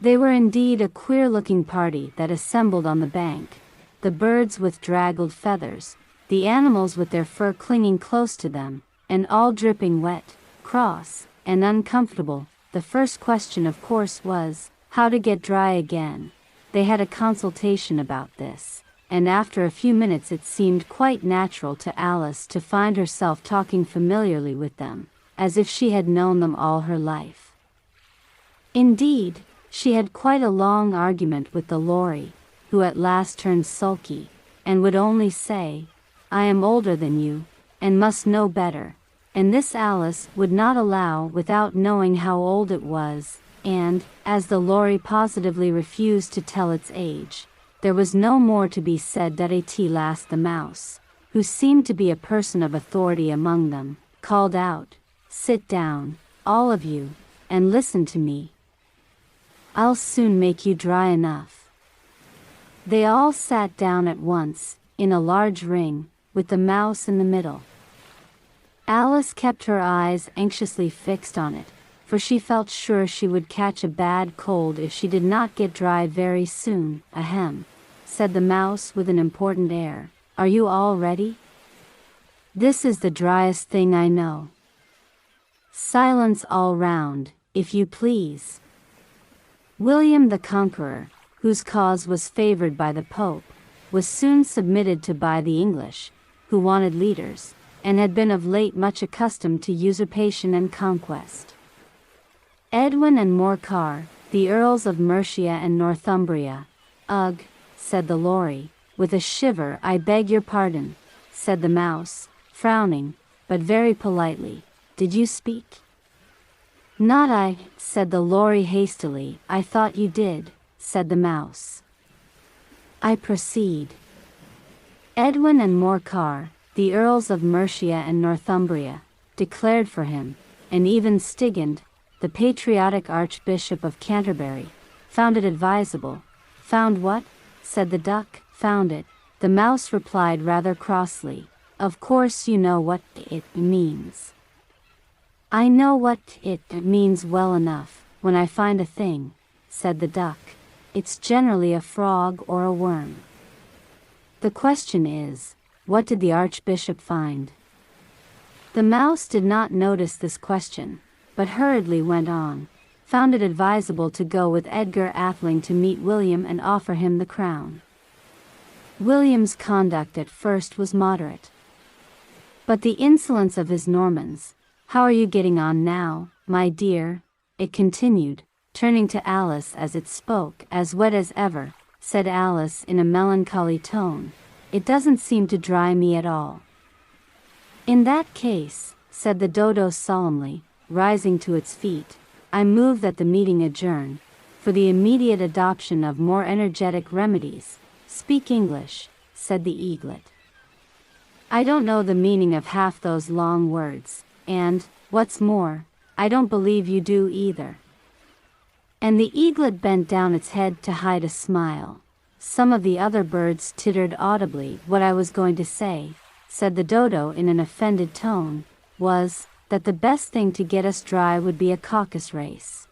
They were indeed a queer-looking party that assembled on the bank, the birds with draggled feathers, the animals with their fur clinging close to them, and all dripping wet, cross, and uncomfortable. The first question of course was, how to get dry again. They had a consultation about this, and after a few minutes it seemed quite natural to Alice to find herself talking familiarly with them, as if she had known them all her life. Indeed, she had quite a long argument with the Lory, who at last turned sulky, and would only say, "I am older than you, and must know better," and this Alice would not allow without knowing how old it was, and, as the Lory positively refused to tell its age, there was no more to be said. That at last the mouse, who seemed to be a person of authority among them, called out, "Sit down, all of you, and listen to me. I'll soon make you dry enough." They all sat down at once, in a large ring, with the mouse in the middle. Alice kept her eyes anxiously fixed on it, for she felt sure she would catch a bad cold if she did not get dry very soon. "Ahem," said the mouse with an important air. "Are you all ready? This is the driest thing I know. Silence all round, if you please." William the Conqueror, whose cause was favored by the Pope, was soon submitted to by the English, who wanted leaders, and had been of late much accustomed to usurpation and conquest. Edwin and Morcar, the Earls of Mercia and Northumbria. "Ugh," said the Lory, with a shiver. "I beg your pardon," said the mouse, frowning, but very politely. "Did you speak?" "Not I," said the Lory hastily. "I thought you did," said the mouse. "I proceed. Edwin and Morcar, the Earls of Mercia and Northumbria, declared for him, and even Stigand, the patriotic Archbishop of Canterbury, found it advisable." "Found what?" said the duck. "Found it," the mouse replied rather crossly. "Of course you know what it means." "I know what it means well enough. When I find a thing," said the duck, "it's generally a frog or a worm. The question is, what did the Archbishop find?" The mouse did not notice this question, but hurriedly went on. "Found it advisable to go with Edgar Atheling to meet William and offer him the crown. William's conduct at first was moderate, but the insolence of his Normans. How are you getting on now, my dear?" it continued, turning to Alice as it spoke. "As wet as ever," said Alice in a melancholy tone. "It doesn't seem to dry me at all." "In that case," said the dodo solemnly, rising to its feet, "I move that the meeting adjourn, for the immediate adoption of more energetic remedies." "Speak English," said the eaglet. "I don't know the meaning of half those long words, and, what's more, I don't believe you do either." And the eaglet bent down its head to hide a smile. Some of the other birds tittered audibly. "What I was going to say," said the dodo in an offended tone, "was, that the best thing to get us dry would be a Caucus-Race."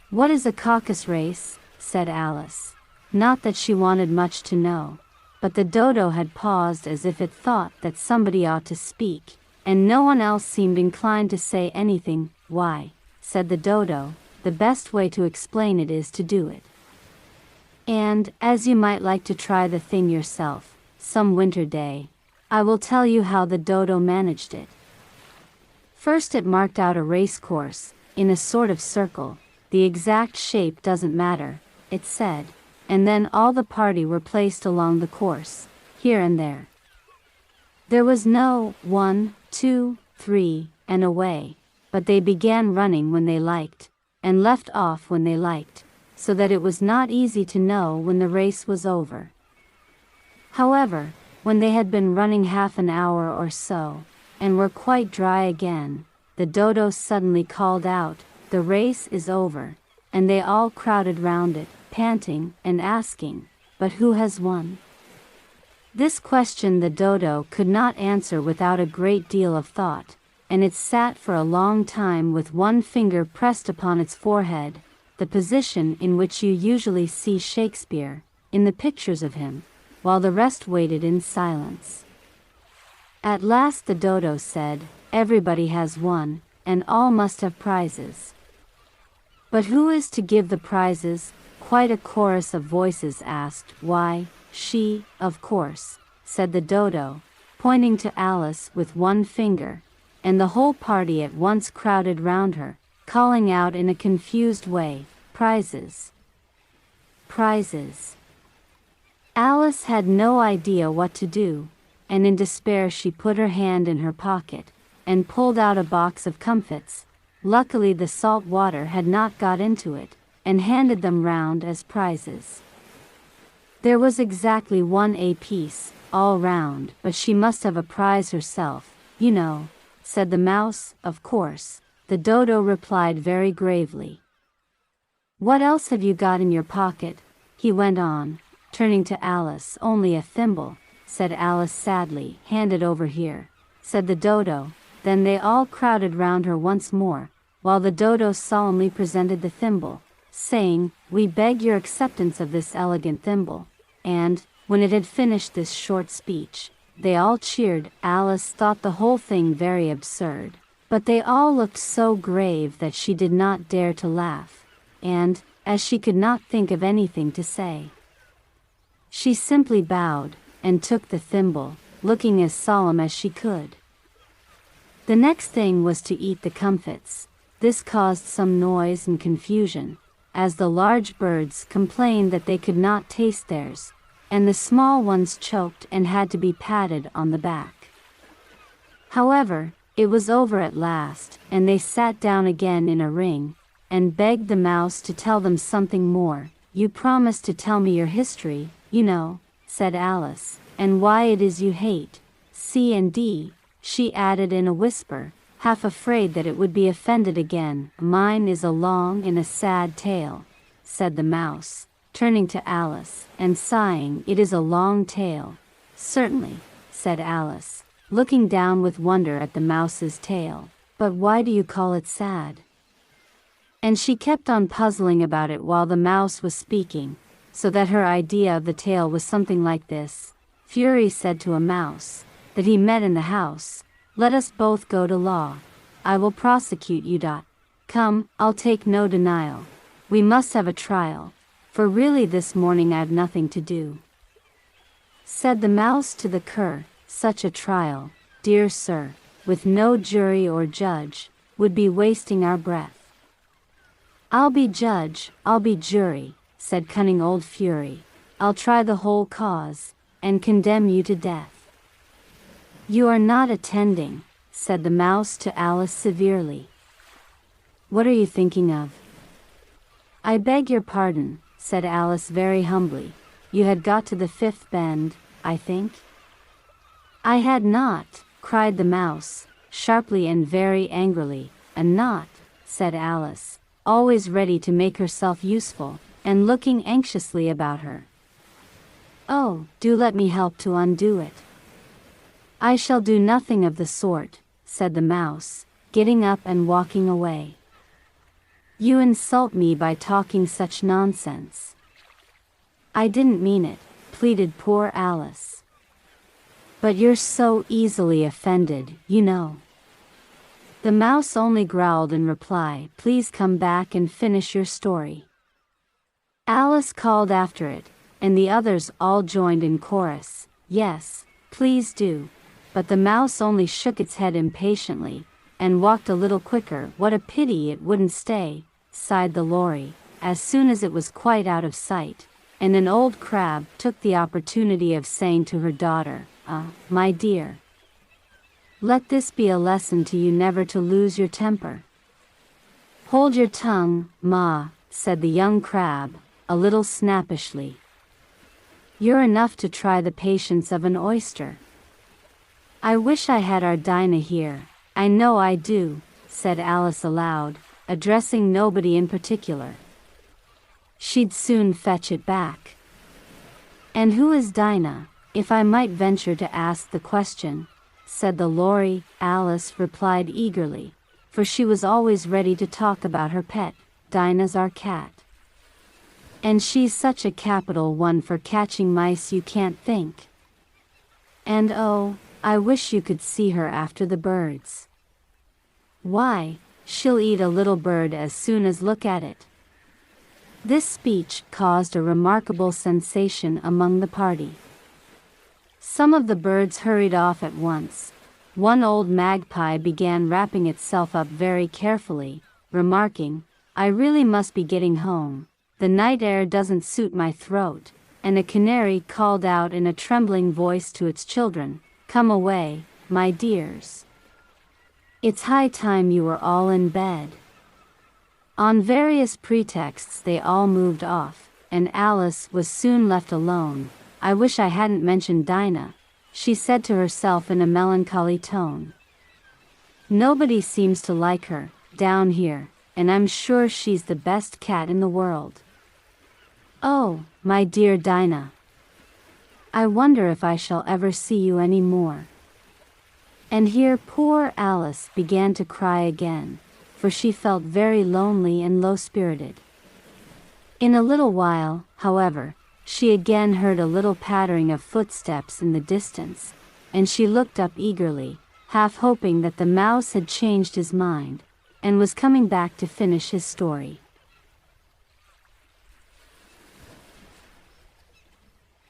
"What is a Caucus-Race?" said Alice. Not that she wanted much to know, but the dodo had paused as if it thought that somebody ought to speak, and no one else seemed inclined to say anything. "Why," said the dodo, "the best way to explain it is to do it. And, as you might like to try the thing yourself, some winter day, I will tell you how the dodo managed it. First it marked out a race course, in a sort of circle. The exact shape doesn't matter," it said, and then all the party were placed along the course, here and there. There was no 1, 2, 3, and away, but they began running when they liked, and left off when they liked, so that it was not easy to know when the race was over. However, when they had been running half an hour or so, and were quite dry again, the dodo suddenly called out, "The race is over," and they all crowded round it, panting, and asking, "But who has won?" This question the dodo could not answer without a great deal of thought, and it sat for a long time with one finger pressed upon its forehead, the position in which you usually see Shakespeare, in the pictures of him, while the rest waited in silence. At last the dodo said, "Everybody has one, and all must have prizes." "But who is to give the prizes?" quite a chorus of voices asked. "Why, she, of course," said the dodo, pointing to Alice with one finger, and the whole party at once crowded round her, calling out in a confused way, "Prizes! Prizes!" Alice had no idea what to do, and in despair she put her hand in her pocket, and pulled out a box of comfits. Luckily the salt water had not got into it, and handed them round as prizes. There was exactly one apiece, all round, but she must have a prize herself, you know, said the mouse. "Of course," the dodo replied very gravely. "What else have you got in your pocket?" he went on, turning to Alice. "Only a thimble," said Alice sadly. "Hand it over here," said the dodo. Then they all crowded round her once more, while the dodo solemnly presented the thimble, saying, "We beg your acceptance of this elegant thimble." And, when it had finished this short speech, they all cheered. Alice thought the whole thing very absurd, but they all looked so grave that she did not dare to laugh, and, as she could not think of anything to say, she simply bowed, and took the thimble, looking as solemn as she could. The next thing was to eat the comfits. This caused some noise and confusion, as the large birds complained that they could not taste theirs, and the small ones choked and had to be patted on the back. However, it was over at last, and they sat down again in a ring, and begged the mouse to tell them something more. "You promised to tell me your history, you know," said Alice, "and why it is you hate C and D," she added in a whisper, half afraid that it would be offended again. "Mine is a long and a sad tale," said the mouse, turning to Alice, and sighing. "It is a long tale." "Certainly," said Alice, looking down with wonder at the mouse's tail. "But why do you call it sad?" And she kept on puzzling about it while the mouse was speaking, so that her idea of the tale was something like this. Fury said to a mouse, that he met in the house, "Let us both go to law. I will prosecute you. Come, I'll take no denial. We must have a trial, for really this morning I've nothing to do." Said the mouse to the cur, "Such a trial, dear sir, with no jury or judge, would be wasting our breath." "I'll be judge, I'll be jury," said cunning old Fury. "I'll try the whole cause, and condemn you to death." "You are not attending," said the mouse to Alice severely. "What are you thinking of?" "I beg your pardon," said Alice very humbly. "You had got to the fifth bend, I think?" "I had not," cried the mouse, sharply and very angrily. "A knot," said Alice, always ready to make herself useful, and looking anxiously about her. "Oh, do let me help to undo it." "I shall do nothing of the sort," said the mouse, getting up and walking away. "You insult me by talking such nonsense." "I didn't mean it," pleaded poor Alice. "But you're so easily offended, you know." The mouse only growled in reply, "Please come back and finish your story." Alice called after it, and the others all joined in chorus, "Yes, please do." But the mouse only shook its head impatiently, and walked a little quicker. "What a pity it wouldn't stay," sighed the lory, as soon as it was quite out of sight, and an old crab took the opportunity of saying to her daughter, "My dear, let this be a lesson to you never to lose your temper." "Hold your tongue, ma," said the young crab, a little snappishly. "You're enough to try the patience of an oyster." "I wish I had our Dinah here, I know I do," said Alice aloud, addressing nobody in particular. "She'd soon fetch it back." "And who is Dinah, if I might venture to ask the question?" said the lory. Alice replied eagerly, for she was always ready to talk about her pet, Dinah's our cat. And she's such a capital one for catching mice you can't think. And oh, I wish you could see her after the birds. Why, she'll eat a little bird as soon as look at it." This speech caused a remarkable sensation among the party. Some of the birds hurried off at once. One old magpie began wrapping itself up very carefully, remarking, "I really must be getting home. The night air doesn't suit my throat," and a canary called out in a trembling voice to its children, "Come away, my dears. It's high time you were all in bed." On various pretexts they all moved off, and Alice was soon left alone. "I wish I hadn't mentioned Dinah," she said to herself in a melancholy tone. "Nobody seems to like her, down here, and I'm sure she's the best cat in the world. Oh, my dear Dinah. I wonder if I shall ever see you any more." And here poor Alice began to cry again, for she felt very lonely and low-spirited. In a little while, however, she again heard a little pattering of footsteps in the distance, and she looked up eagerly, half hoping that the mouse had changed his mind, and was coming back to finish his story.